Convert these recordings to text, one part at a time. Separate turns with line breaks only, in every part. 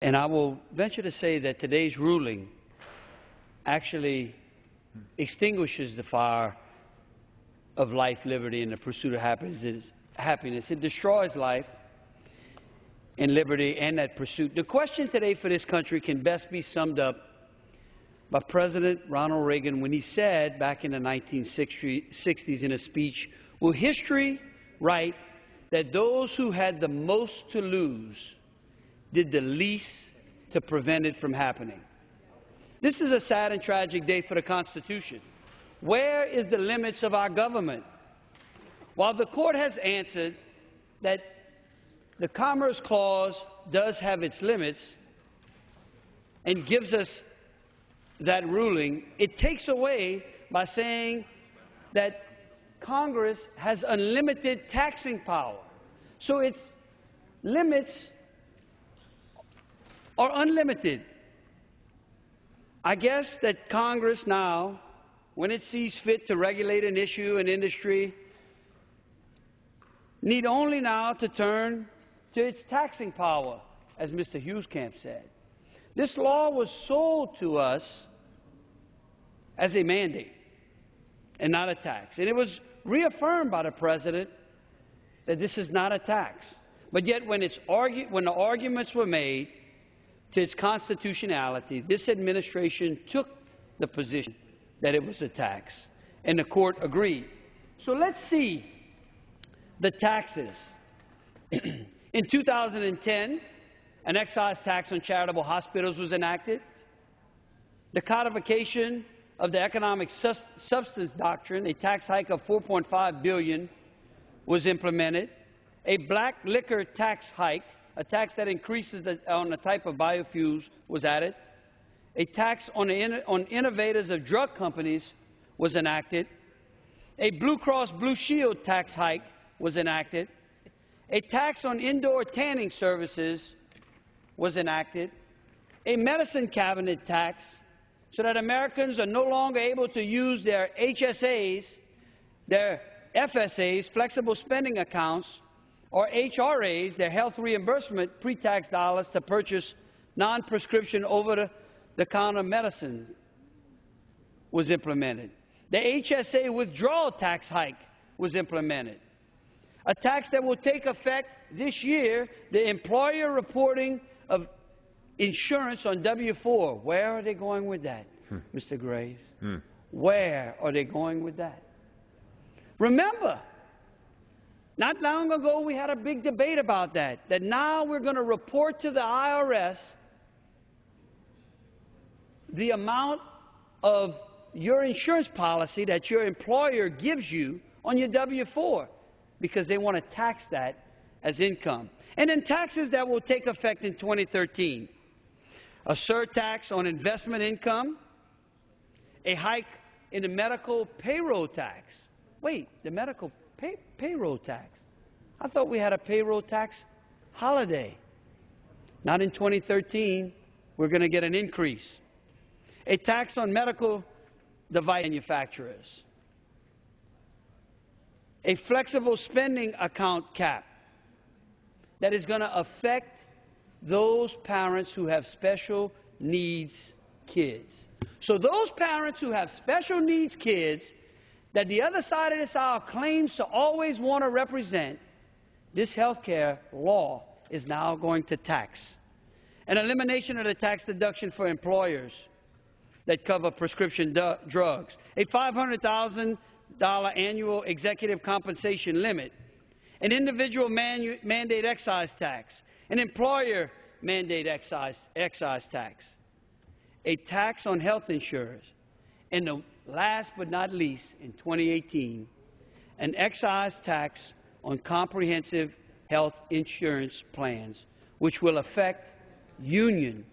And I will venture to say that today's ruling actually extinguishes the fire of life, liberty, and the pursuit of happiness. It destroys life and liberty and that pursuit. The question today for this country can best be summed up by President Ronald Reagan when he said back in the 1960s in a speech, "Will history write that those who had the most to lose did the least to prevent it from happening?" This is a sad and tragic day for the Constitution. Where is the limits of our government? While the court has answered that the Commerce Clause does have its limits and gives us that ruling, it takes away by saying that Congress has unlimited taxing power. So its limits are unlimited. I guess that Congress now, when it sees fit to regulate an issue, an industry, need only now to turn to its taxing power, as Mr. Hughescamp said. This law was sold to us as a mandate and not a tax. And it was reaffirmed by the President that this is not a tax. But yet when the arguments were made to its constitutionality, this administration took the position that it was a tax, and the court agreed. So let's see the taxes. In 2010, an excise tax on charitable hospitals was enacted. The codification of the economic substance doctrine, a tax hike of $4.5 billion, was implemented. A black liquor tax hike, a tax that increases on the type of biofuels, was added. A tax on innovators of drug companies was enacted. A Blue Cross Blue Shield tax hike was enacted. A tax on indoor tanning services was enacted. A medicine cabinet tax, so that Americans are no longer able to use their HSAs, their FSAs, flexible spending accounts, or HRAs, their health reimbursement pre-tax dollars, to purchase non-prescription over-the-counter medicine was implemented. The HSA withdrawal tax hike was implemented. A tax that will take effect this year, the employer reporting of insurance on W-4. Where are they going with that, Mr. Graves? Where are they going with that? Remember, not long ago we had a big debate about that now we're going to report to the IRS the amount of your insurance policy that your employer gives you on your W-4, because they want to tax that as income. And then taxes that will take effect in 2013. A surtax on investment income, a hike in the medical payroll tax. Wait, the medical payroll tax? I thought we had a payroll tax holiday. Not in 2013. We're going to get an increase. A tax on medical device manufacturers. A flexible spending account cap that is going to affect those parents who have special needs kids. So those parents who have special needs kids that the other side of this aisle claims to always want to represent, this health care law is now going to tax. An elimination of the tax deduction for employers that cover prescription drugs. A $500,000 annual executive compensation limit. An individual mandate excise tax. An employer mandate excise tax. A tax on health insurers. And the last but not least, in 2018, an excise tax on comprehensive health insurance plans, which will affect union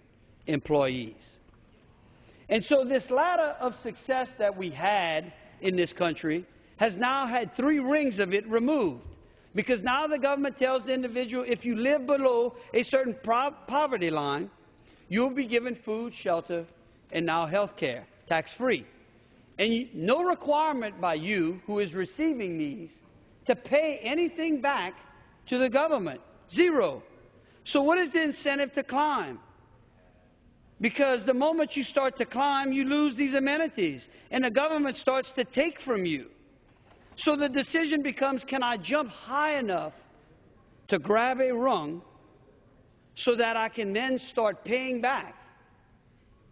employees. And so this ladder of success that we had in this country has now had 3 rings of it removed. Because now the government tells the individual, if you live below a certain poverty line, you'll be given food, shelter, and now health care, tax-free. And no requirement by you, who is receiving these, to pay anything back to the government. Zero. So what is the incentive to climb? Because the moment you start to climb, you lose these amenities, and the government starts to take from you. So the decision becomes, can I jump high enough to grab a rung so that I can then start paying back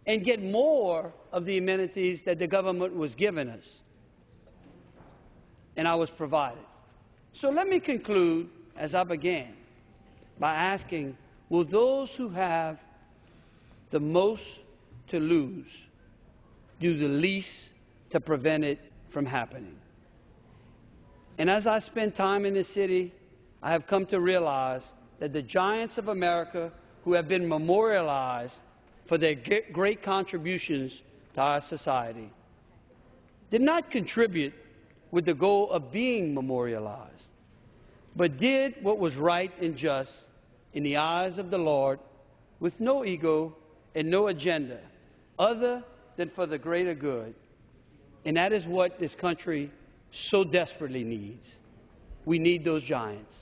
and get more of the amenities that the government was giving us and I was provided. So let me conclude, as I began, by asking, will those who have the most to lose do the least to prevent it from happening? And as I spend time in this city, I have come to realize that the giants of America who have been memorialized for their great contributions to our society did not contribute with the goal of being memorialized, but did what was right and just in the eyes of the Lord with no ego and no agenda other than for the greater good. And that is what this country so desperately needs. We need those giants.